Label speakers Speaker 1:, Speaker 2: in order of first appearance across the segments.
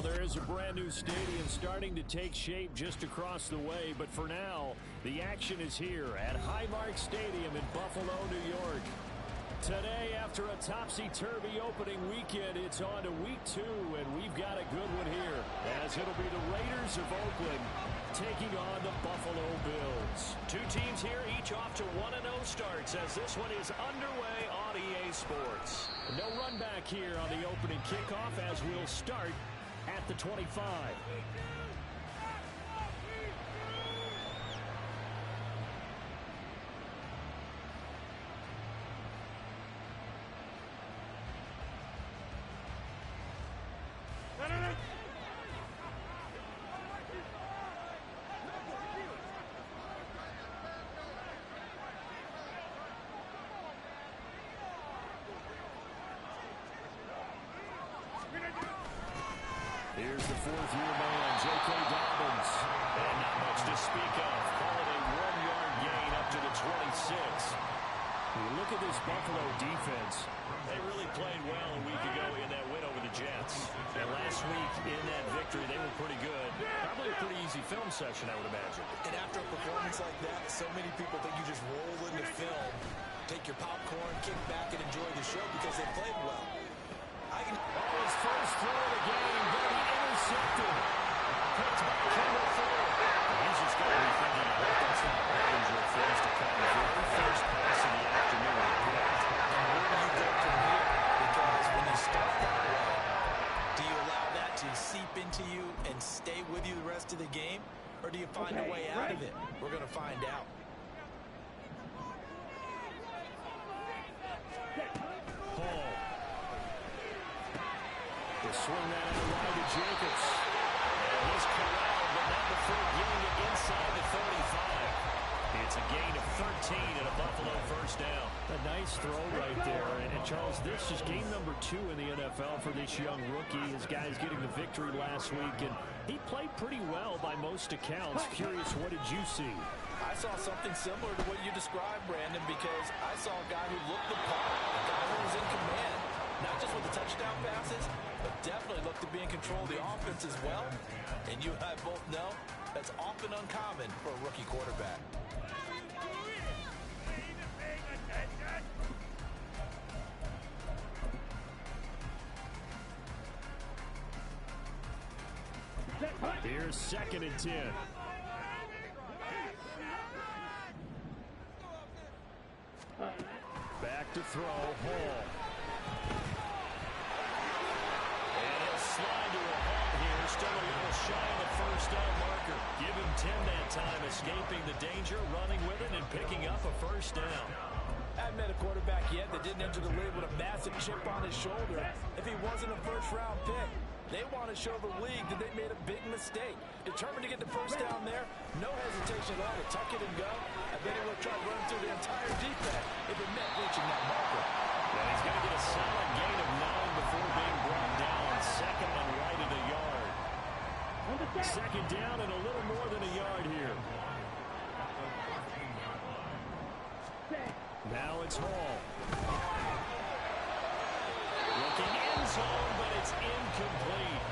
Speaker 1: There's a brand new stadium starting to take shape just across the way, but for now, the action is here at Highmark Stadium in Buffalo, New York. Today, after a topsy-turvy opening weekend, it's on to week 2, and we've got a good one here, as it'll be the Raiders of Oakland taking on the Buffalo Bills. Two teams here, each off to 1-0 starts, as this one is underway on EA Sports. No run back here on the opening kickoff, as we'll start at the 25. Here's the fourth-year man, J.K. Dobbins. And not much to speak of. Call it a 1-yard gain up to the 26. Look at this Buffalo defense. They really played well a week ago in that win over the Jets. And last week in that victory, they were pretty good. Probably a pretty easy film session, I would imagine.
Speaker 2: And after a performance like that, so many people think you just roll into film, take your popcorn, kick back, and enjoy the show because they played well.
Speaker 1: His first throw of the game, very intercepted. Picked by Kendall Fuller. He's just got to be thinking, I hope that's not dangerous for us to come. Very first pass of the afternoon.
Speaker 2: And where do you go from here? Because when you start that way, do you allow that to seep into you and stay with you the rest of the game? Or do you find a way out of it? We're going to find out.
Speaker 1: Swing that out wide to Jacobs. And he's corralled, but not before getting it inside the 35. It's a gain of 13 and a Buffalo first down. A nice throw right there. And Charles, this is game number 2 in the NFL for this young rookie. His guys getting the victory last week, and he played pretty well by most accounts. Curious, what did you see?
Speaker 2: I saw something similar to what you described, Brandon, because I saw a guy who looked the part, a guy who was in command. Not just with the touchdown passes, but definitely looked to be in control of the offense as well. And you and I both know that's often uncommon for a rookie quarterback.
Speaker 1: Here's 2nd and 10. Back to throw, Hall. Slide to a halt here, still a little shy of the first down marker. Give him 10 that time, escaping the danger, running with it, and picking up a first down.
Speaker 2: I haven't met a quarterback yet that didn't enter the league with a massive chip on his shoulder. If he wasn't a first-round pick, they want to show the league that they made a big mistake. Determined to get the first down there, no hesitation at all to tuck it and go. I bet he would have tried running through the entire defense if it meant reaching that marker.
Speaker 1: Yeah, he's going to get a solid gain of 9 before being brought down. 2nd and right at a yard. 2nd down and a little more than a yard here. Now it's Hall. Looking end zone, but it's incomplete.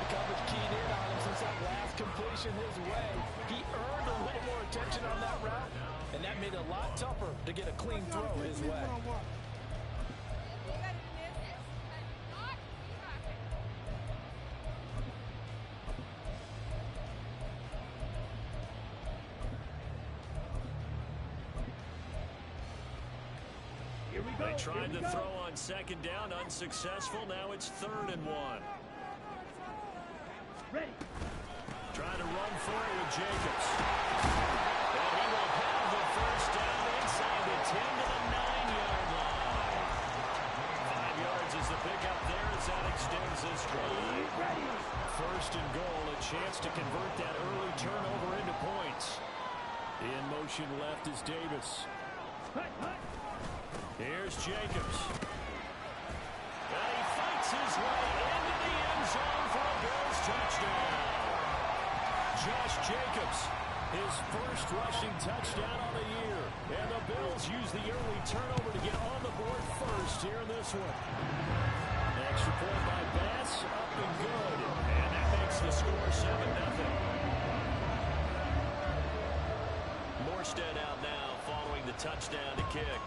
Speaker 2: The coverage keyed in on him since that last completion his way. He earned a little more attention on that route, and that made it a lot tougher to get a clean throw his way.
Speaker 1: They tried to throw on 2nd down, unsuccessful. Now it's 3rd and 1.
Speaker 3: Ready.
Speaker 1: Trying to run for it with Jacobs. And he will have the first down inside the 10 to the 9-yard line. 5 yards is the pickup there as that extends this drive. 1st and goal, a chance to convert that early turnover into points. In motion left is Davis. Here's Jacobs. And he fights his way into the end zone for a Bills touchdown. Josh Jacobs, his first rushing touchdown on the year. And the Bills use the early turnover to get on the board first here in this one. And extra point by Bass, up and good. And that makes the score 7-0.
Speaker 3: Morstead out now following the touchdown to kick.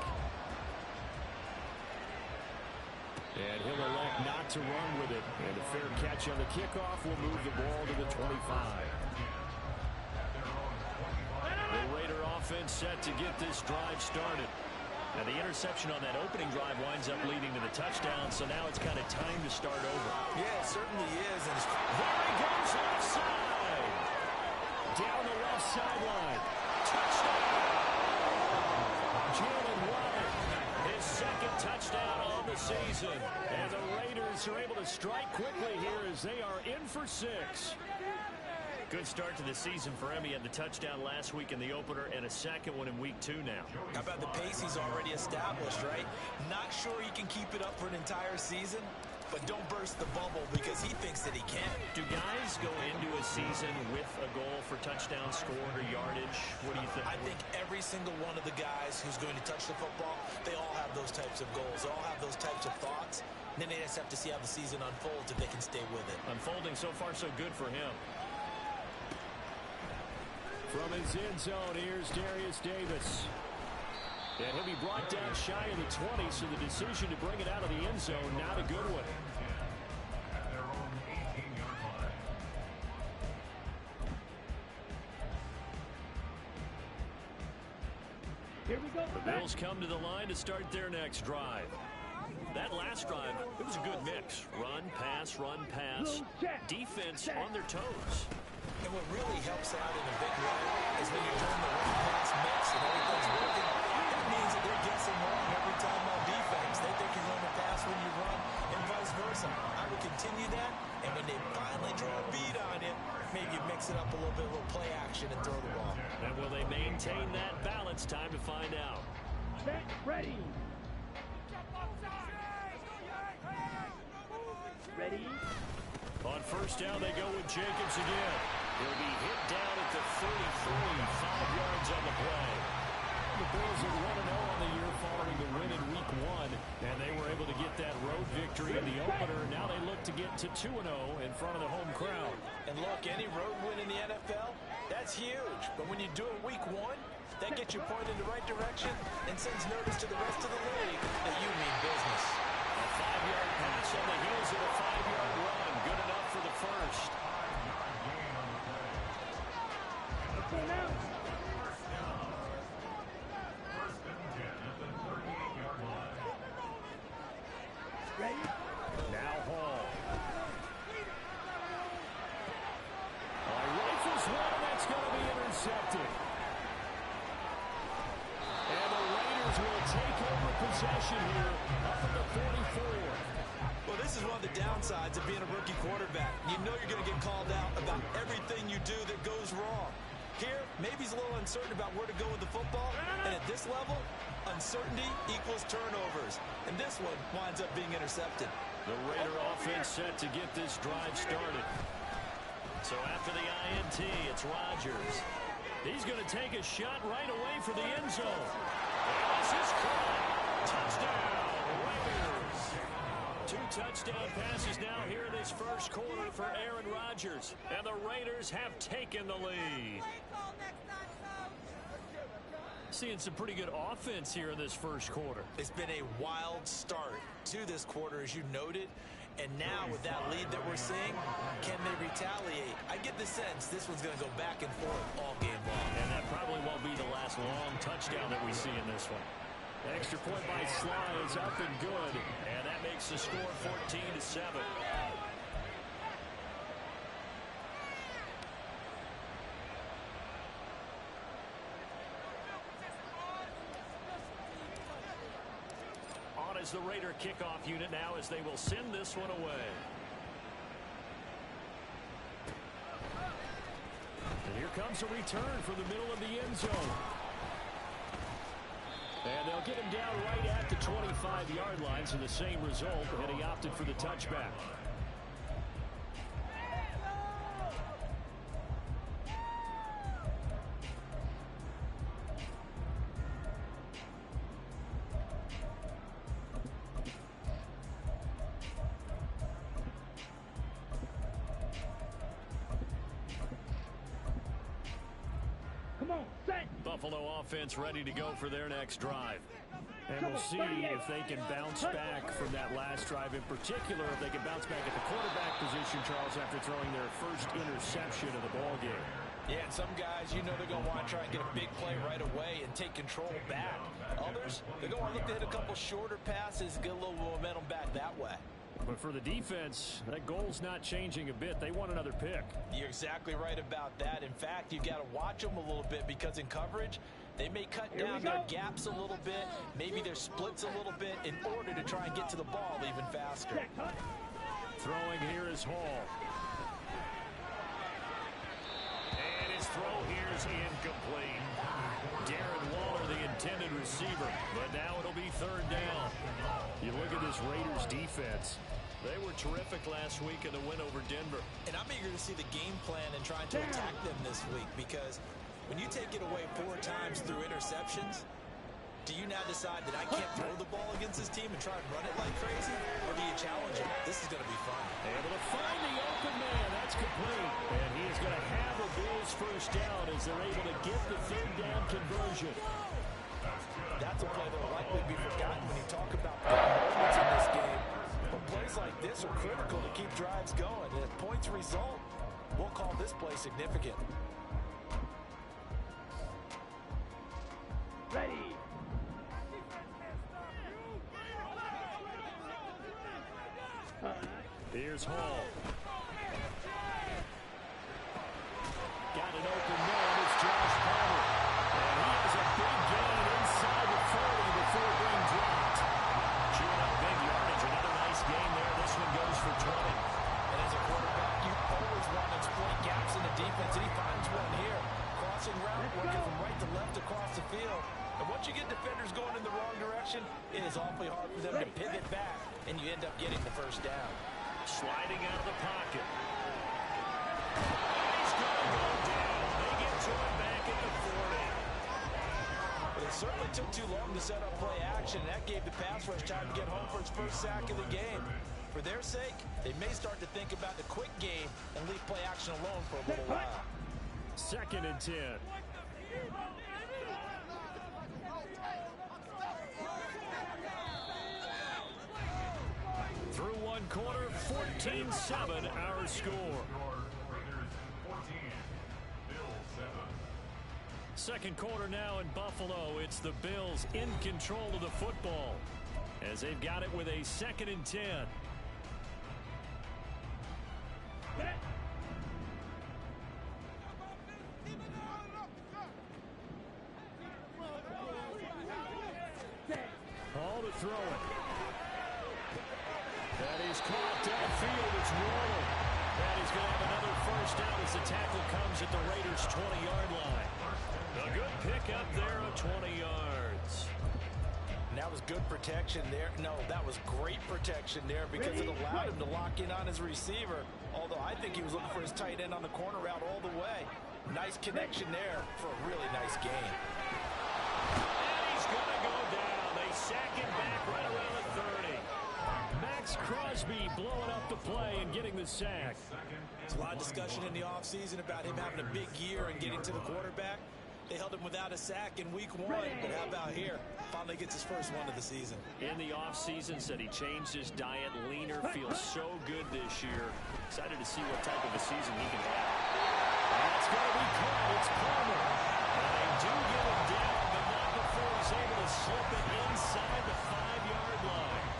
Speaker 1: And he'll elect not to run with it. And a fair catch on the kickoff will move the ball to the 25. The Raider offense set to get this drive started. Now the interception on that opening drive winds up leading to the touchdown, so now it's kind of time to start over.
Speaker 2: Yeah, it certainly is. And
Speaker 1: there he goes left side. Down the left sideline. Touchdown. Jalen Waddle, his second touchdown on the season. And the Raiders are able to strike quickly here as they are in for 6.
Speaker 3: Good start to the season for him. He had the touchdown last week in the opener and a second one in week 2 now.
Speaker 2: How about the pace he's already established, right? Not sure he can keep it up for an entire season, but don't burst the bubble because he thinks that he can.
Speaker 3: Do guys go into a season with a goal for touchdown scored or yardage? What do you think?
Speaker 2: I think every single one of the guys who's going to touch the football, they all have those types of goals. They all have those types of thoughts. And then they just have to see how the season unfolds if they can stay with it.
Speaker 3: Unfolding so far so good for him.
Speaker 1: From his end zone, here's Darius Davis. And he'll be brought down shy of the 20, so the decision to bring it out of the end zone, not a good one.
Speaker 4: Here we go.
Speaker 3: The Bills come to the line to start their next drive. That last drive, it was a good mix. Run, pass, defense on their toes.
Speaker 2: And what really helps out in a big way is when you're doing the run-pass mix and everything's working, it means that they're guessing wrong every time on defense. They think you're going to pass when you run and vice versa. I would continue that, and when they finally draw a beat on it, maybe you mix it up a little bit, a little play action and throw the ball.
Speaker 3: And will they maintain that balance? Time to find out.
Speaker 4: Set, ready. Ready.
Speaker 1: On first down, they go with Jacobs again. He'll be hit down at the 33, 5 yards on the play. The Bills are 1-0 on the year following the win in week 1, and they were able to get that road victory in the opener. Now they look to get to 2-0 in front of the home crowd.
Speaker 2: And look, any road win in the NFL, that's huge. But when you do it week 1, that gets you pointed in the right direction and sends notice to the rest of the league that you mean business.
Speaker 1: A 5-yard pass on the heels of a 5-yard run. Good enough for the first.
Speaker 4: Ready?
Speaker 1: Now Hall. Rifles one, and that's going to be intercepted. And the Raiders will take over possession here up at the 44.
Speaker 2: Well, this is one of the downsides of being a rookie quarterback. You know you're going to get called out about everything you do that goes wrong. Here, maybe he's a little uncertain about where to go with the football, and at this level, uncertainty equals turnovers. And this one winds up being intercepted.
Speaker 1: The Raider offense set to get this drive started.
Speaker 3: So after the INT, it's Rodgers.
Speaker 1: He's going to take a shot right away for the end zone. And this is caught. Touchdown, Raiders. 2 touchdown passes now here in this first quarter for Aaron Rodgers. And the Raiders have taken the lead. Seeing some pretty good offense here in this first quarter.
Speaker 2: It's been a wild start to this quarter, as you noted. And now with that lead that we're seeing, can they retaliate? I get the sense this one's going to go back and forth all game long.
Speaker 1: And that probably won't be the last long touchdown that we see in this one. The extra point by Sly is up and good. And that makes the score 14-7. On is the Raider kickoff unit now as they will send this one away. And here comes a return from the middle of the end zone. And they'll get him down right at the 25-yard line, so the same result, and he opted for the touchback. Buffalo offense ready to go for their next drive. And we'll see if they can bounce back from that last drive. In particular, if they can bounce back at the quarterback position, Charles, after throwing their first interception of the ball game.
Speaker 2: Yeah, and some guys, you know they're going to want to try and get a big play right away and take control back. Others, they're going to look to hit a couple shorter passes and get a little momentum back that way.
Speaker 1: But for the defense, that goal's not changing a bit. They want another pick.
Speaker 2: You're exactly right about that. In fact, you've got to watch them a little bit because in coverage, they may cut down their gaps a little bit, maybe their splits a little bit in order to try and get to the ball even faster.
Speaker 1: Throwing here is Hall. And his throw here is incomplete. Darren Waller, the intended receiver. But now it'll be third down. You look at this Raiders defense.
Speaker 3: They were terrific last week in the win over Denver.
Speaker 2: And I'm eager to see the game plan and trying to attack them this week, because when you take it away 4 times through interceptions, do you now decide that I can't throw the ball against this team and try and run it like crazy? Or do you challenge it? This is going to be fun.
Speaker 1: Able to find the open man. That's complete. And he is going to have the Bills first down as they're able to get the third down conversion.
Speaker 2: That's a play that will likely be forgotten when you talk about moments in this game. But plays like this are critical to keep drives going. And if points result, we'll call this play significant.
Speaker 4: Ready.
Speaker 1: Here's Hall. Got an open man. It's Josh Palmer. And he has a big gain inside the 40 before being dropped. Chewing up big yardage. Another nice gain there. This one goes for 20.
Speaker 2: And as a quarterback, you always want to exploit gaps in the defense, and he finds one here. Crossing route, working from right to left across the field. And once you get defenders going in the wrong direction, it is awfully hard for them to pivot back, and you end up getting the first down.
Speaker 1: Sliding out of the pocket. He's going to go down. They get to him back at the 40.
Speaker 2: But it certainly took too long to set up play action, and that gave the pass rush time to get home for its first sack of the game. For their sake, they may start to think about the quick game and leave play action alone for a little while.
Speaker 1: 2nd and 10. Through one quarter, 14-7 our score. Second quarter now in Buffalo. It's the Bills in control of the football as they've got it with a 2nd and 10. Hall to throw it. That is caught downfield. It's Waller. And he's going to have another first down as the tackle comes at the Raiders' 20-yard line. A good pickup there of 20 yards.
Speaker 2: And that was good protection there. No, that was great protection there because it allowed him to lock in on his receiver. Although I think he was looking for his tight end on the corner route all the way. Nice connection there for a really nice gain.
Speaker 1: And he's going to go down. They sack him back right around the 30. Max Crosby blowing up the play and getting the sack.
Speaker 2: There's a lot of discussion in the offseason about him having a big year and getting to the quarterback. They held him without a sack in week 1, but how about here? Finally gets his first one of the season.
Speaker 1: In the offseason, said he changed his diet, leaner, feels so good this year. Excited to see what type of a season he can have. And it's going to be caught. It's Palmer. And they do get him down, but not before he's able to slip it inside the 5-yard line.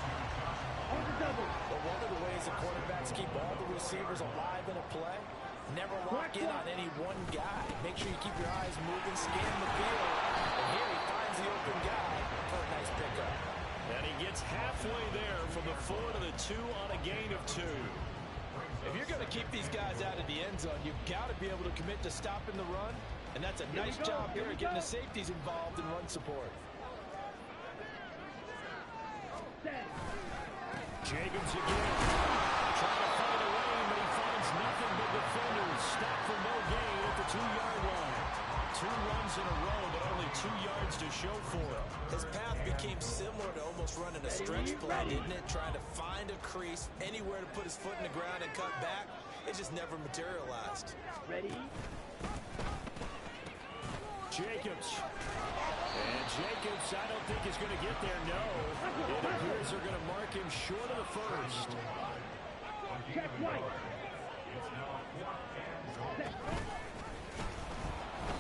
Speaker 2: But one of the ways the quarterbacks keep all the receivers alive in a play, never lock in on any one guy. Make sure you keep your eyes moving, scan the field. And here he finds the open guy for a nice pickup.
Speaker 1: And he gets halfway there from the 4 to the 2 on a gain of 2.
Speaker 2: If you're going to keep these guys out of the end zone, you've got to be able to commit to stopping the run. And that's a nice job here of getting the safeties involved in run support.
Speaker 1: Jacobs again. Trying to find a lane, but he finds nothing but defenders. Stop for no gain at the 2-yard line. 2 runs in a row, but only 2 yards to show for him.
Speaker 2: His path became similar to almost running a stretch play, didn't it? Trying to find a crease, anywhere to put his foot in the ground and cut back. It just never materialized.
Speaker 4: Ready?
Speaker 1: Jacobs. And Jacobs, I don't think is going to get there, no. It appears they're going to mark him short of the first.
Speaker 4: Check right.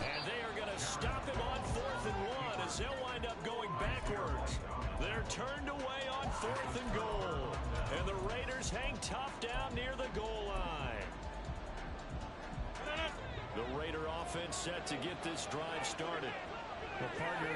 Speaker 1: And they are going to stop him on 4th and 1 as they'll wind up going backwards. They're turned away on 4th and goal. And the Raiders hang tough down near the goal line. The Raider offense set to get this drive started. Well, partner,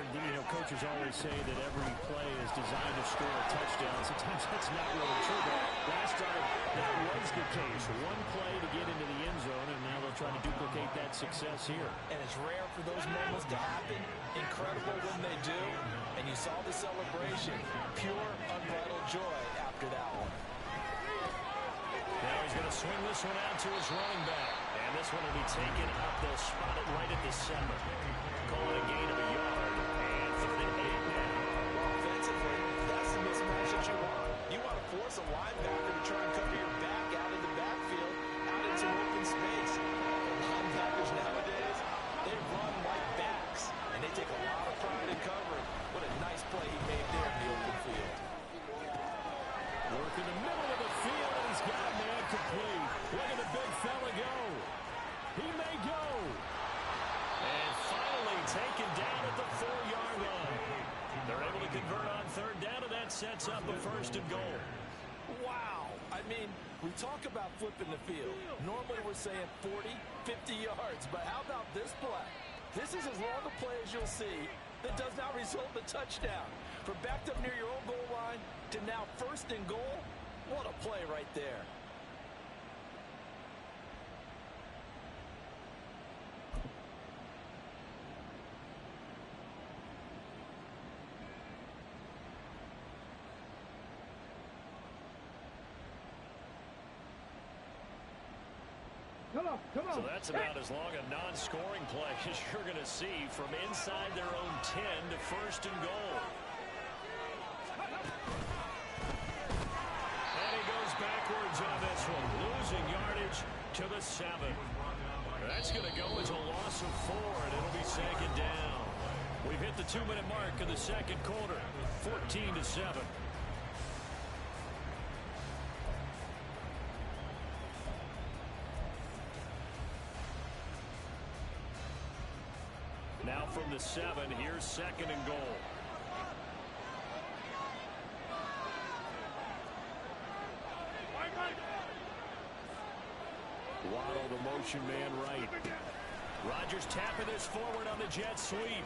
Speaker 1: coaches always say that every play is designed to score a touchdown. Sometimes that's not really true, but last drive, that was the case. One play to get into the end zone, and now they'll try to duplicate that success here.
Speaker 2: And it's rare for those moments to happen. Incredible when they do. And you saw the celebration. Pure, unbridled joy after that one.
Speaker 1: Now he's going to swing this one out to his running back. And this one will be taken up. They'll spot it right at the 7. Call it a gain of a yard. And 3rd and 8 now.
Speaker 2: Offensively, that's the mismatch that you want. You want to force a linebacker to try and cover your back out in the backfield, out in some open space. Linebackers nowadays, they run like backs, and they take a lot of pride in covering. What a nice play he made there in the open field.
Speaker 1: Work in the middle of the field, and he's got a man complete. Look at the big fella go. He may go. And finally taken down at the 4-yard line. They're able to convert on 3rd down, and that sets up a 1st and goal.
Speaker 2: Wow. I mean, we talk about flipping the field. Normally we're saying 40, 50 yards, but how about this play? This is as long a play as you'll see that does not result in a touchdown. From backed up near your own goal line to now 1st and goal, what a play right there.
Speaker 4: Come on.
Speaker 1: So that's about as long a non-scoring play as you're going to see from inside their own 10 to 1st and goal. And he goes backwards on this one, losing yardage to the 7. That's going to go as a loss of 4, and it'll be 2nd down. We've hit the 2-minute mark of the 2nd quarter, 14-7. Now from the 7, here's 2nd and goal. Waddle, the motion man right. Rodgers tapping this forward on the jet sweep.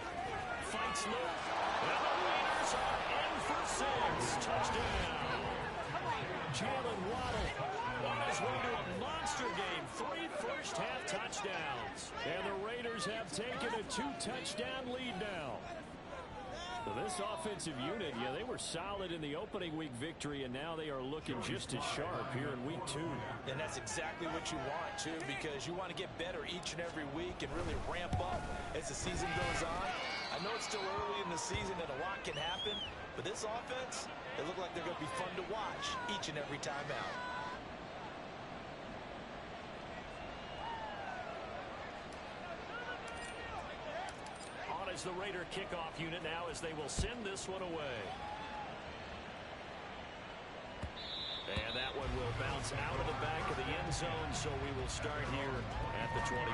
Speaker 1: Fights loose. And the Raiders are in for 6. Touchdown. Jalen Waddle on his way to a monster game. 3 first-half touchdowns. And the Raiders have taken a 2-touchdown lead now. So this offensive unit, they were solid in the opening week victory, and now they are looking just as sharp here in week 2.
Speaker 2: And that's exactly what you want, too, because you want to get better each and every week and really ramp up as the season goes on. I know it's still early in the season and a lot can happen, but this offense, they look like they're going to be fun to watch each and every time out.
Speaker 1: Is the Raider kickoff unit now as they will send this one away. And that one will bounce out of the back of the end zone, so we will start here at the 25.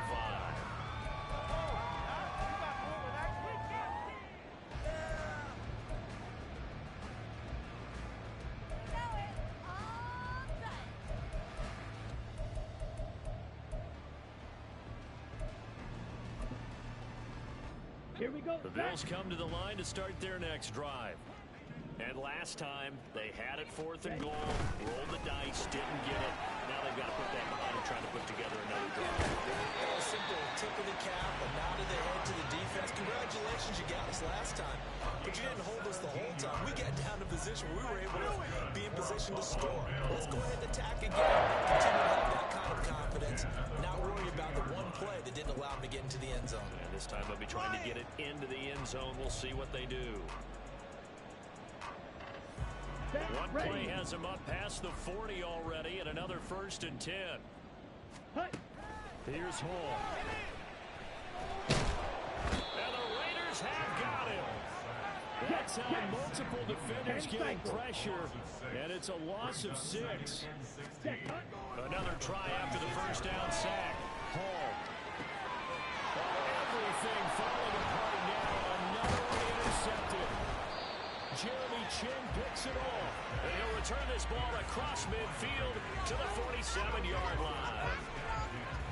Speaker 4: Here we go.
Speaker 1: The Bills come to the line to start their next drive. And last time, they had it 4th and goal, rolled the dice, didn't get it. Now they've got to put that behind and try to put together another drive.
Speaker 2: A simple tip of the cap, a nod of the head to the defense. Congratulations, you got us last time. But you didn't hold us the whole time. We got down to position where we were able to be in position to score. Let's go ahead and attack again. Continue to have that kind of confidence. Not worry about the one play that didn't allow them to get into the end zone.
Speaker 1: And this time they'll be trying to get it into the end zone. We'll see what they do. One play has him up past the 40 already, and another 1st and 10. Here's Hall. And the time, multiple defenders getting pressure, and it's a loss of 6.
Speaker 3: Another try after the first down sack.
Speaker 1: Hall. Everything falling apart now. Another one intercepted. Jeremy Chin picks it off.
Speaker 3: And he'll return this ball across midfield to the 47-yard line.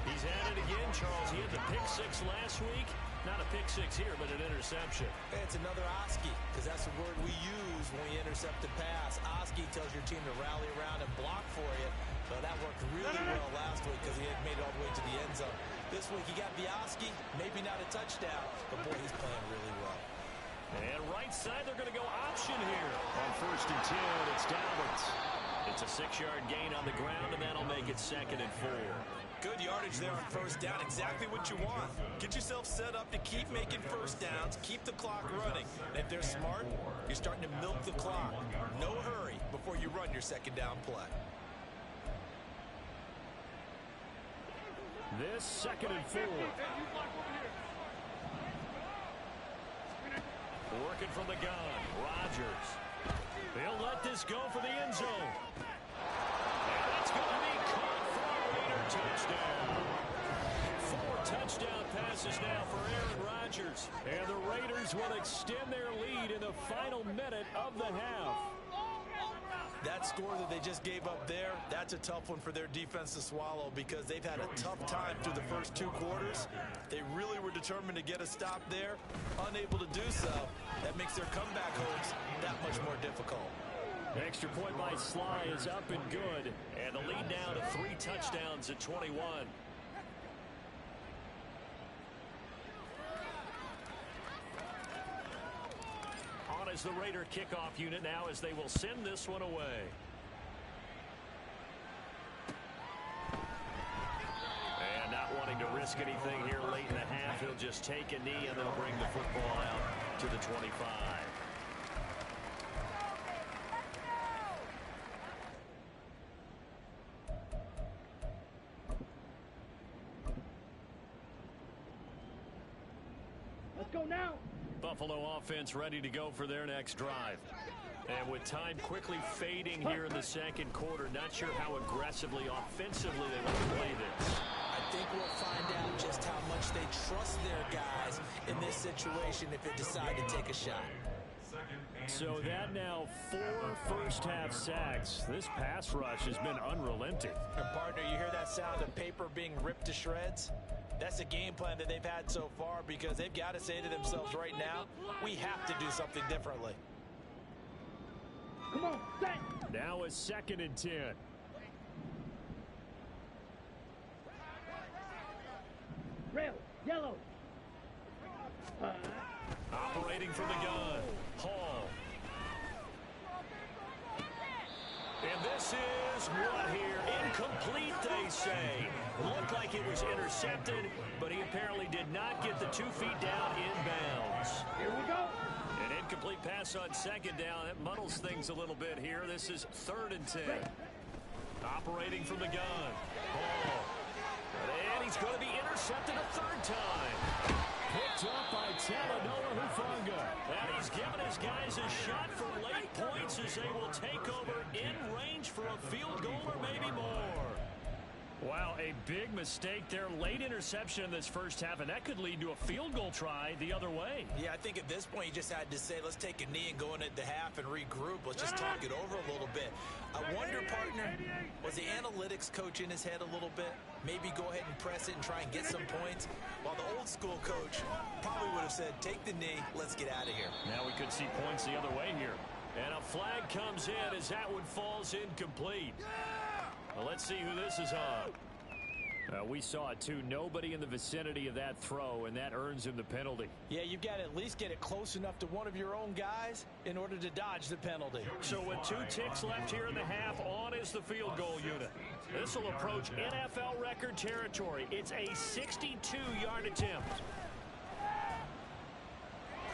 Speaker 3: He's at it again, Charles. He had the pick 6 last week. Not a pick 6 here, but an interception.
Speaker 2: It's another Oski, because that's the word we use when we intercept a pass. Oski tells your team to rally around and block for you. So that worked really well last week because he had made it all the way to the end zone. This week he got the Oski, maybe not a touchdown, but boy, he's playing really well.
Speaker 3: And right side, they're going to go option here.
Speaker 1: On 1st and 10, it's Dallas.
Speaker 3: It's a 6-yard gain on the ground, and that'll make it 2nd and 4.
Speaker 2: Good yardage there on 1st down. Exactly what you want. Get yourself set up to keep making 1st downs, keep the clock running. And if they're smart, you're starting to milk the clock. No hurry before you run your 2nd down play.
Speaker 1: This 2nd and 4.
Speaker 3: Working from the gun, Rodgers. They'll let this go for the end zone. And it's going to be caught for a Raider touchdown.
Speaker 1: 4 touchdown passes now for Aaron Rodgers. And the Raiders will extend their lead in the final minute of the half.
Speaker 2: That score that they just gave up there, that's a tough one for their defense to swallow because they've had a tough time through the first 2 quarters. They really were determined to get a stop there, unable to do so. That makes their comeback hopes that much more difficult.
Speaker 1: Extra point by Sly is up and good.
Speaker 3: And the lead now to 3 touchdowns at 21. As the Raider kickoff unit now as they will send this one away. And not wanting to risk anything here late in the half, he'll just take a knee and they'll bring the football out to the 25.
Speaker 4: Let's go now.
Speaker 3: Buffalo offense ready to go for their next drive. And with time quickly fading here in the 2nd quarter, not sure how aggressively, offensively they want to play this.
Speaker 2: I think we'll find out just how much they trust their guys in this situation if they decide to take a shot.
Speaker 1: So that now 4 first-half sacks. This pass rush has been unrelenting.
Speaker 2: And partner, you hear that sound of paper being ripped to shreds? That's the game plan that they've had so far because they've got to say to themselves right now, we have to do something differently.
Speaker 4: Come on, set.
Speaker 1: Now a 2nd and 10.
Speaker 4: Rail, yellow.
Speaker 3: Operating from the gun, Hall. And this is what here? Incomplete, they say. Looked like it was intercepted, but he apparently did not get the 2 feet down inbounds.
Speaker 4: Here we go.
Speaker 3: An incomplete pass on 2nd down. That muddles things a little bit here. This is 3rd and 10. Operating from the gun. Hall. And he's going to be intercepted a 3rd time.
Speaker 1: Picked up by Talanoa Hufanga.
Speaker 3: And he's given his guys a shot for late points as they will take over in range for a field goal or maybe more.
Speaker 1: Wow, a big mistake there. Late interception in this first half, and that could lead to a field goal try the other way.
Speaker 2: Yeah, I think at this point you just had to say, let's take a knee and go into the half and regroup. Let's just talk it over a little bit. I wonder, partner, was the analytics coach in his head a little bit? Maybe go ahead and press it and try and get some points? While the old school coach probably would have said, take the knee, let's get out of here.
Speaker 3: Now we could see points the other way here. And a flag comes in as that one falls incomplete. Well, let's see who this is on.
Speaker 1: We saw it, too. Nobody in the vicinity of that throw, and that earns him the penalty.
Speaker 2: Yeah, you've got to at least get it close enough to one of your own guys in order to dodge the penalty.
Speaker 3: So with 2 ticks left here in the half, on is the field goal unit. This will approach NFL record territory. It's a 62-yard attempt.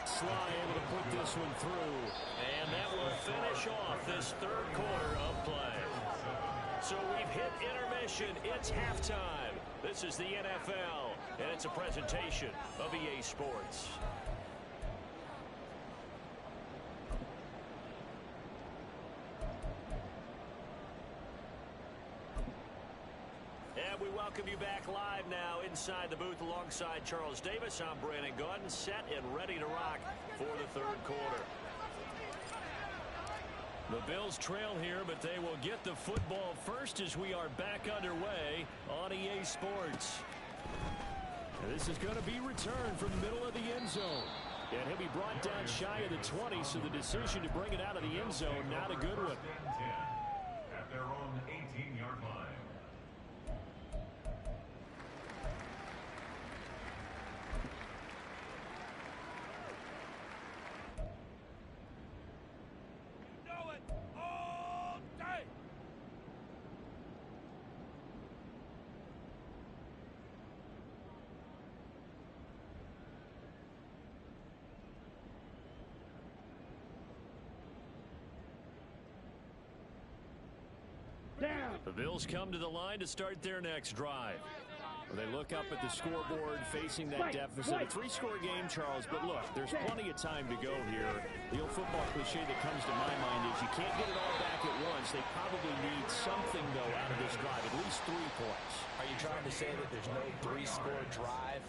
Speaker 1: Sly able to put this one through.
Speaker 3: And that will finish off this 3rd quarter of play. So we've hit intermission. It's halftime. This is the NFL, and it's a presentation of EA Sports. we welcome you back live now inside the booth alongside Charles Davis. I'm Brandon Gaudin, set and ready to rock for the third quarter. The Bills trail here, but they will get the football first as we are back underway on EA Sports. This is going to be returned from the middle of the end zone. And he'll be brought down shy of the 20, so the decision to bring it out of the end zone, not a good one.
Speaker 5: At their own 18-yard line.
Speaker 1: The Bills come to the line to start their next drive. They look up at the scoreboard facing that deficit. A three-score game, Charles, but look, there's plenty of time to go here. The old football cliche that comes to my mind is you can't get it all back at once. They probably need something, though, out of this drive, at least 3 points.
Speaker 2: Are you trying to say that there's no 3-score drive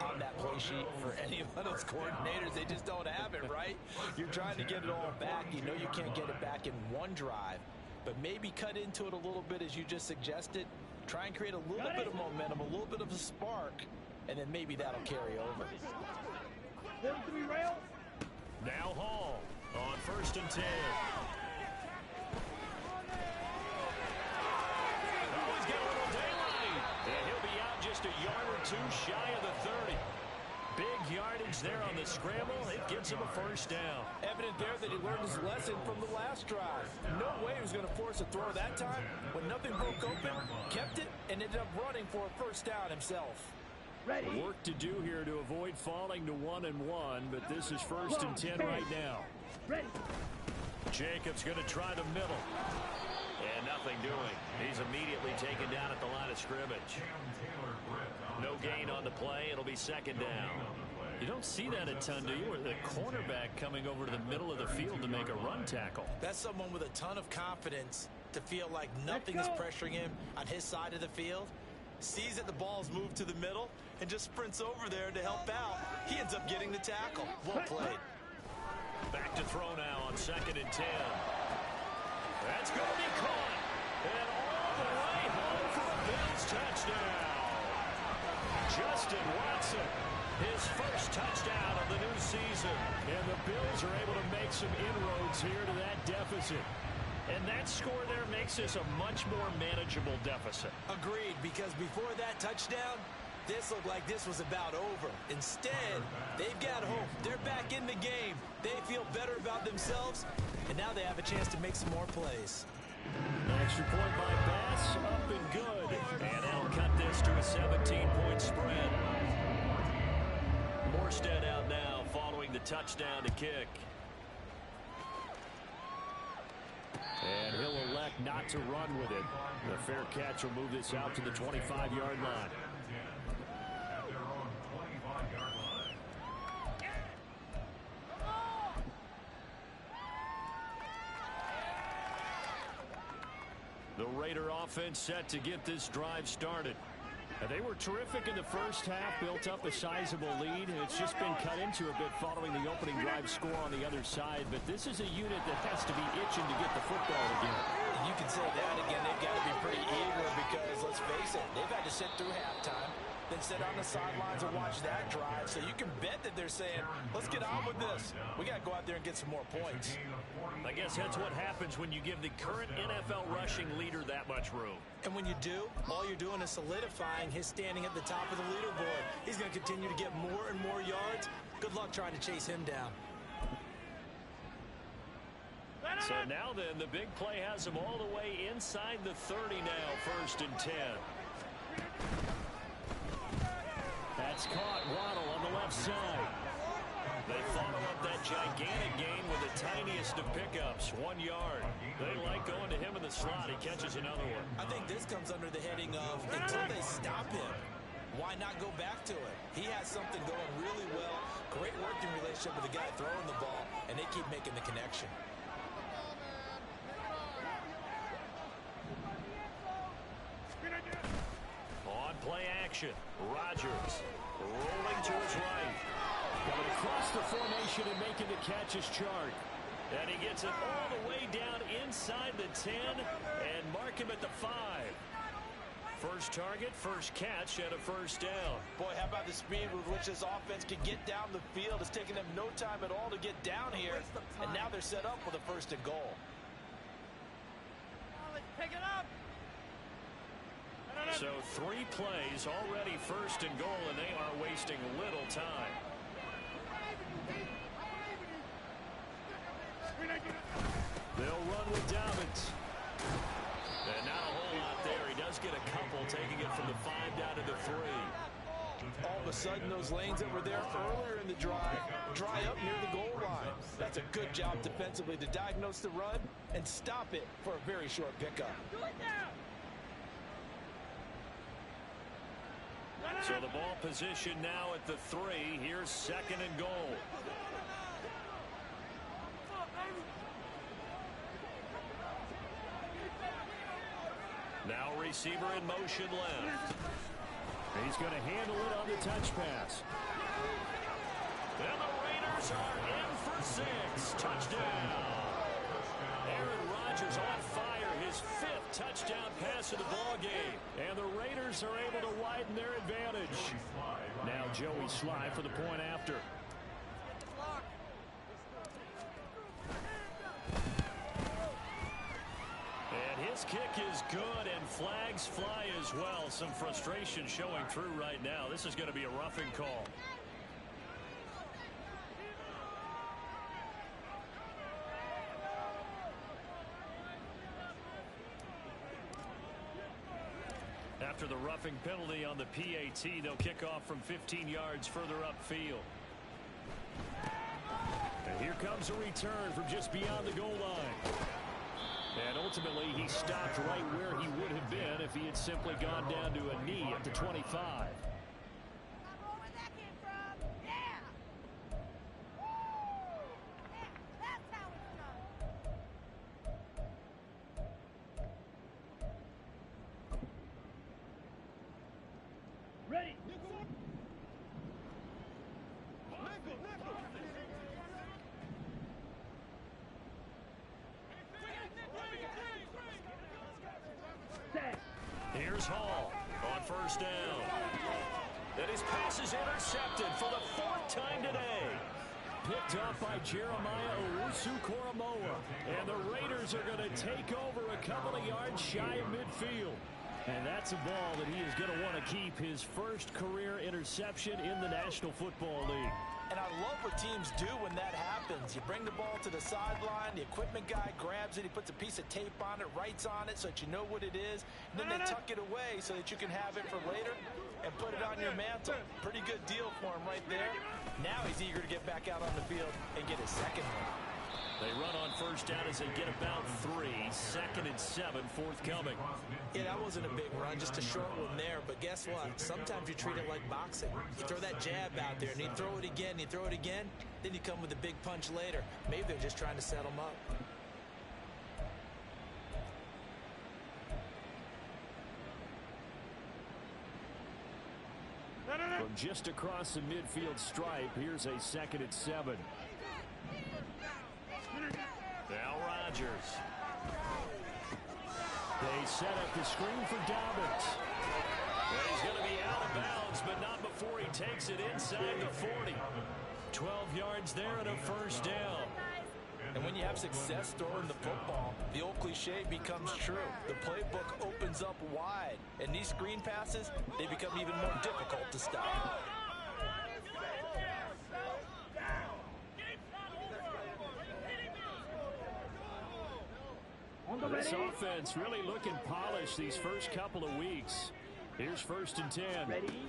Speaker 2: on that play sheet for any of those coordinators? They just don't have it, right? You're trying to get it all back. You know you can't get it back in one drive. But maybe cut into it a little bit as you just suggested. Try and create a little bit of momentum, a little bit of a spark, and then maybe that'll carry over.
Speaker 1: Now Hall on 1st and 10. Oh, he's got a little daylight. And he'll be out just a yard or two shy of the 30. Big yardage there on the scramble. It gets him a first down.
Speaker 2: Evident there that he learned his lesson from the last drive. No way he was going to force a throw that time. When nothing broke open, kept it, and ended up running for a first down himself.
Speaker 1: Ready. Work to do here to avoid falling to 1-1, but this is 1st and 10 right now.
Speaker 4: Ready.
Speaker 1: Jacobs going to try the middle.
Speaker 3: And nothing doing. He's immediately taken down at the line of scrimmage. No gain on the play. It'll be 2nd down.
Speaker 1: You don't see that a ton, do you? Or the cornerback coming over to the middle of the field to make a run tackle.
Speaker 2: That's someone with a ton of confidence to feel like nothing is pressuring him on his side of the field. Sees that the ball's moved to the middle and just sprints over there to help out. He ends up getting the tackle. Well played.
Speaker 3: Back to throw now on 2nd and 10. That's going to be caught. And all the way home for a Bills touchdown. Justin Watson, his first touchdown of the new season.
Speaker 1: And the Bills are able to make some inroads here to that deficit.
Speaker 3: And that score there makes this a much more manageable deficit.
Speaker 2: Agreed, because before that touchdown, this looked like this was about over. Instead, they've got hope. They're back in the game. They feel better about themselves, and now they have a chance to make some more plays.
Speaker 1: Extra point by Bass, up and good.
Speaker 3: And they'll cut this to a 17-point spread. Morstead out now following the touchdown to kick.
Speaker 1: And he'll elect not to run with it. The fair catch will move this out to the 25-yard line. The Raider offense set to get this drive started. They were terrific in the first half, built up a sizable lead, and it's just been cut into a bit following the opening drive score on the other side. But this is a unit that has to be itching to get the football again.
Speaker 2: You can say that again. They've got to be pretty eager because, let's face it, they've had to sit through halftime, then sit on the sidelines and watch that drive. So you can bet that they're saying, let's get on with this. We got to go out there and get some more points.
Speaker 3: I guess that's what happens when you give the current NFL rushing leader that much room.
Speaker 2: And when you do, all you're doing is solidifying his standing at the top of the leaderboard. He's going to continue to get more and more yards. Good luck trying to chase him down.
Speaker 3: So now then, the big play has him all the way inside the 30 now, 1st and 10.
Speaker 1: That's caught. Waddle on the left side.
Speaker 3: They follow up that gigantic gain with the tiniest of pickups, 1 yard. They like going to him in the slot. He catches another one.
Speaker 2: I think this comes under the heading of until they stop him, why not go back to it? He has something going really well. Great working relationship with the guy throwing the ball, and they keep making the connection.
Speaker 3: action. Rodgers rolling to his right.
Speaker 1: Coming across the formation and making the catch is Chark.
Speaker 3: And he gets it all the way down inside the 10 and mark him at the 5. First target, first catch, and a first down.
Speaker 2: Boy, how about the speed with which this offense can get down the field? It's taken them no time at all to get down here. And now they're set up with a first and goal.
Speaker 4: Pick it up.
Speaker 3: So 3 plays, already first and goal, and they are wasting little time.
Speaker 1: They'll run with Dobbins.
Speaker 3: And not a whole lot there. He does get a couple, taking it from the 5 down to the 3.
Speaker 2: All of a sudden, those lanes that were there earlier in the drive dry up near the goal line. That's a good job defensively to diagnose the run and stop it for a very short pickup.
Speaker 3: So the ball position now at the 3. Here's second and goal. Now receiver in motion left.
Speaker 1: He's going to handle it on the touch pass.
Speaker 3: And the Raiders are in for 6. Touchdown. Aaron Rodgers on fire. His 5th touchdown pass of the ball game.
Speaker 1: And the Raiders are able to widen their advantage. Now Joey Sly for the point after.
Speaker 3: And his kick is good, and flags fly as well. Some frustration showing through right now. This is going to be a roughing call. After the roughing penalty on the PAT, they'll kick off from 15 yards further upfield.
Speaker 1: And here comes a return from just beyond the goal line. And ultimately, he stopped right where he would have been if he had simply gone down to a knee at the 25.
Speaker 4: Ready.
Speaker 3: Here's Hall on first down. And his pass is intercepted for the 4th time today.
Speaker 1: Picked off by Jeremiah Owusu-Koramoah. And the Raiders are going to take over a couple of yards shy of midfield. And that's a ball that he is going to want to keep, his first career interception in the National Football League.
Speaker 2: And I love what teams do when that happens. You bring the ball to the sideline, the equipment guy grabs it, he puts a piece of tape on it, writes on it so that you know what it is, and then they tuck it away so that you can have it for later and put it on your mantle. Pretty good deal for him right there. Now he's eager to get back out on the field and get his second one.
Speaker 3: They run on first down as they get about 3. 2nd and 7 forthcoming.
Speaker 2: Yeah, that wasn't a big run, just a short one there. But guess what? Sometimes you treat it like boxing. You throw that jab out there, and you throw it again, you throw it again, then you come with a big punch later. Maybe they're just trying to set him up.
Speaker 1: From just across the midfield stripe, here's a 2nd and 7.
Speaker 3: Now Rodgers.
Speaker 1: They set up the screen for Dobbins.
Speaker 3: Well, he's going to be out of bounds, but not before he takes it inside the 40. 12 yards there and a first down.
Speaker 2: And when you have success throwing the football, the old cliche becomes true. The playbook opens up wide, and these screen passes, they become even more difficult to stop.
Speaker 1: This offense really looking polished these first couple of weeks. Here's 1st and 10.
Speaker 4: Ready.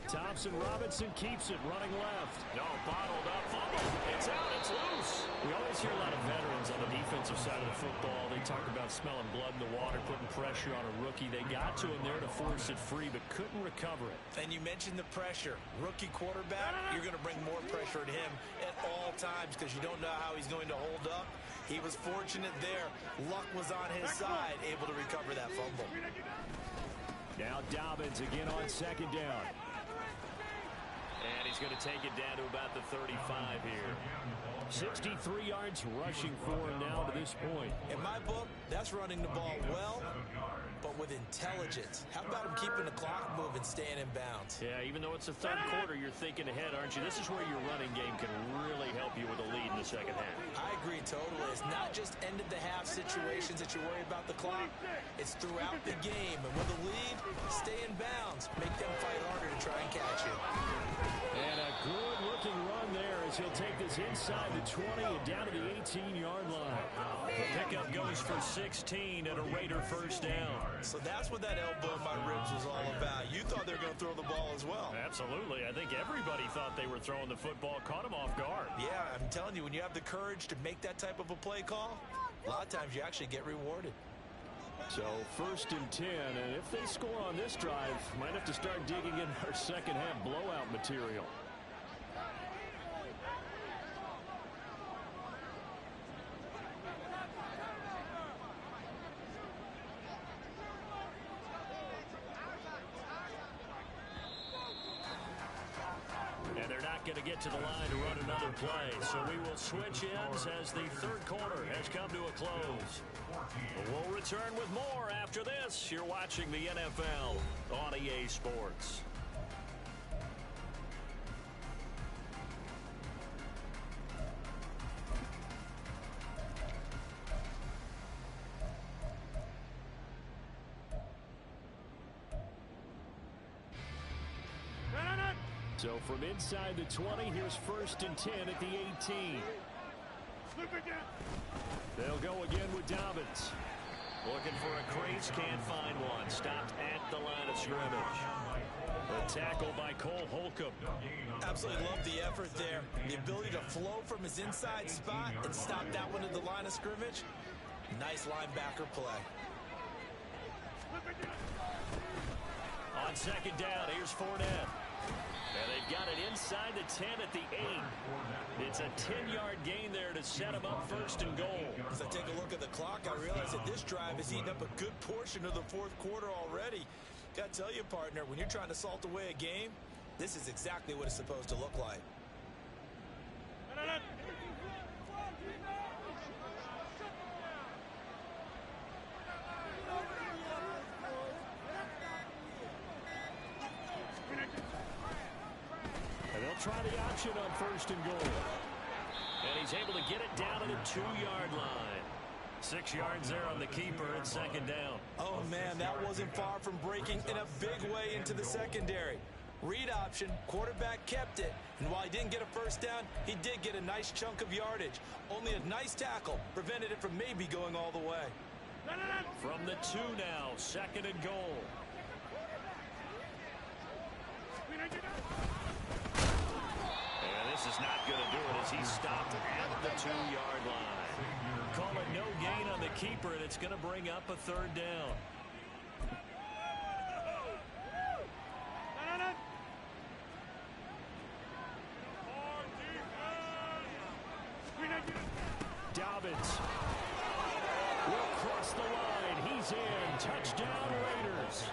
Speaker 1: Thompson Robinson keeps it running left.
Speaker 3: No, bottled up. Fumble. It's out. It's loose.
Speaker 1: We always hear a lot of veterans on the defensive side of the football. They talk about smelling blood in the water, putting pressure on a rookie. They got to him there to force it free, but couldn't recover it.
Speaker 2: And you mentioned the pressure. Rookie quarterback, you're going to bring more pressure at him at all times because you don't know how he's going to hold up. He was fortunate there. Luck was on his side, able to recover that fumble.
Speaker 1: Now Dobbins again on second down.
Speaker 3: And he's going to take it down to about the 35 here.
Speaker 1: 63 yards rushing for him now to this point.
Speaker 2: In my book, that's running the ball well, but with intelligence. How about him keeping the clock moving, staying in bounds?
Speaker 3: Yeah, even though it's the third quarter, you're thinking ahead, aren't you? This is where your running game can really help you with a lead in the second half.
Speaker 2: I agree totally. It's not just end-of-the-half situations that you worry about the clock. It's throughout the game. And with a lead, stay in bounds. Make them fight harder to try and catch you.
Speaker 1: And a good-looking run there as he'll take this inside the 20 and down to the 18-yard line.
Speaker 3: The pickup goes for 16 and a Raider first down.
Speaker 2: So that's what that elbow in my ribs was all about. You thought they were going to throw the ball as well.
Speaker 3: Absolutely. I think everybody thought they were throwing the football, caught him off guard.
Speaker 2: Yeah, I'm telling you, when you have the courage to make that type of a play call, a lot of times you actually get rewarded.
Speaker 1: So first and 10, and if they score on this drive, might have to start digging in our second half blowout material.
Speaker 3: And they're not going to get to the line to run another play. So we will switch ends as the third quarter has come to a close. We'll return with more after this. You're watching the NFL on EA Sports.
Speaker 1: So from inside the 20, here's first and 10 at the 18. They'll go again with Dobbins.
Speaker 3: Looking for a crease, can't find one. Stopped at the line of scrimmage. A tackle by Cole Holcomb.
Speaker 2: Absolutely love the effort there. The ability to flow from his inside spot and stop that one at the line of scrimmage. Nice linebacker play.
Speaker 3: On second down, here's Fournette. And they've got it inside the 10 at the 8. It's a 10-yard gain there to set them up first and goal.
Speaker 2: As I take a look at the clock, I realize that this drive has eaten up a good portion of the fourth quarter already. Got to tell you, partner, when you're trying to salt away a game, this is exactly what it's supposed to look like.
Speaker 1: And they'll try the option on first and goal.
Speaker 3: And he's able to get it down to the 2-yard line. 6 yards there on the keeper at second down.
Speaker 2: Oh, man, that wasn't far from breaking in a big way into the secondary. Read option, quarterback kept it. And while he didn't get a first down, he did get a nice chunk of yardage. Only a nice tackle prevented it from maybe going all the way.
Speaker 3: From the 2 now, second and goal. And this is not going to do it as he stopped at the 2-yard line. Call it no gain on the keeper, and it's going to bring up a third down.
Speaker 1: Dobbins will cross the line. He's in. Touchdown, Raiders.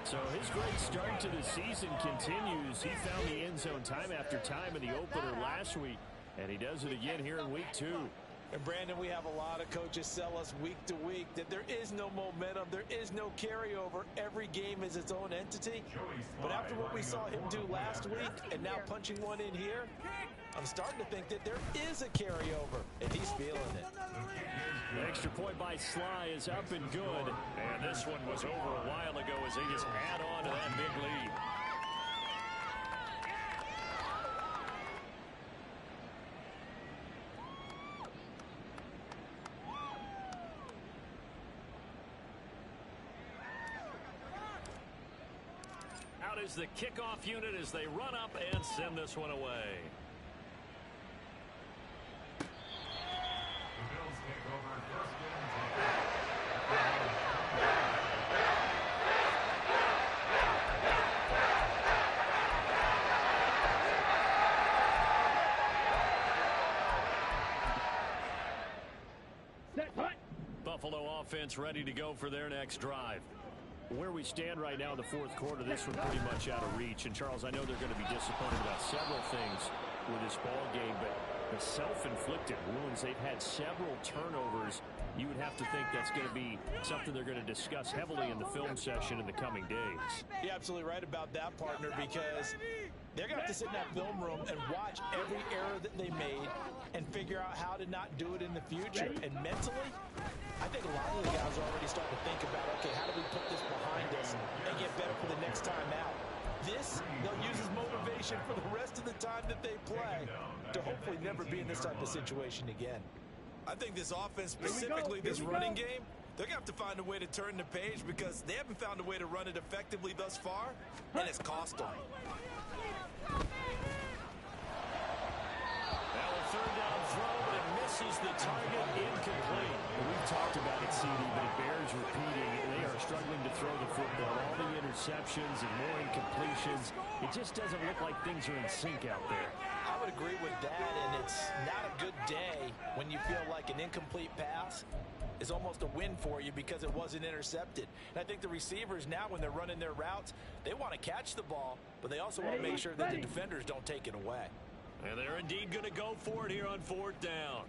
Speaker 1: So his great start to the season continues. He found the end zone time after time in the opener last week, and he does it again here in week 2.
Speaker 2: And, Brandon, we have a lot of coaches sell us week to week that there is no momentum, there is no carryover. Every game is its own entity. But after what we saw him do last week and now punching one in here, I'm starting to think that there is a carryover, and he's feeling it.
Speaker 1: The extra point by Sly is up and good.
Speaker 3: And this one was over a while ago as they just add on to that big lead. Out is the kickoff unit as they run up and send this one away.
Speaker 5: The Bills take over first and
Speaker 1: 10.
Speaker 3: Buffalo offense ready to go for their next drive.
Speaker 1: Where we stand right now in the fourth quarter, this one pretty much out of reach. And, Charles, I know they're going to be disappointed about several things with this ball game, but the self-inflicted wounds, they've had several turnovers. You would have to think that's going to be something they're going to discuss heavily in the film session in the coming days.
Speaker 2: You're absolutely right about that, partner, because they're going to have to sit in that film room and watch every error that they made and figure out how to not do it in the future. And mentally, I think a lot of the guys are already starting to think about, okay, how do we put this behind us and get better for the next time out? This, they'll use as motivation for the rest of the time that they play to hopefully never be in this type of situation again.
Speaker 6: I think this offense, specifically this running game, they're going to have to find a way to turn the page because they haven't found a way to run it effectively thus far, and it's cost them.
Speaker 3: Now a third down throw, but it misses the target, incomplete.
Speaker 1: We've talked about it, CD, but it bears repeating. They are struggling to throw the football. All the interceptions and more incompletions. It just doesn't look like things are in sync out there.
Speaker 2: I would agree with that, and it's not a good day when you feel like an incomplete pass is almost a win for you because it wasn't intercepted. And I think the receivers now, when they're running their routes, they want to catch the ball, but they also want to make sure that the defenders don't take it away.
Speaker 3: And they're indeed going to go for it here on fourth down.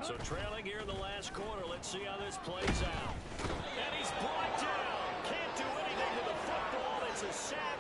Speaker 3: So trailing here in the last quarter. Let's see how this plays out. And he's brought down. Can't do anything with the football. It's a sack,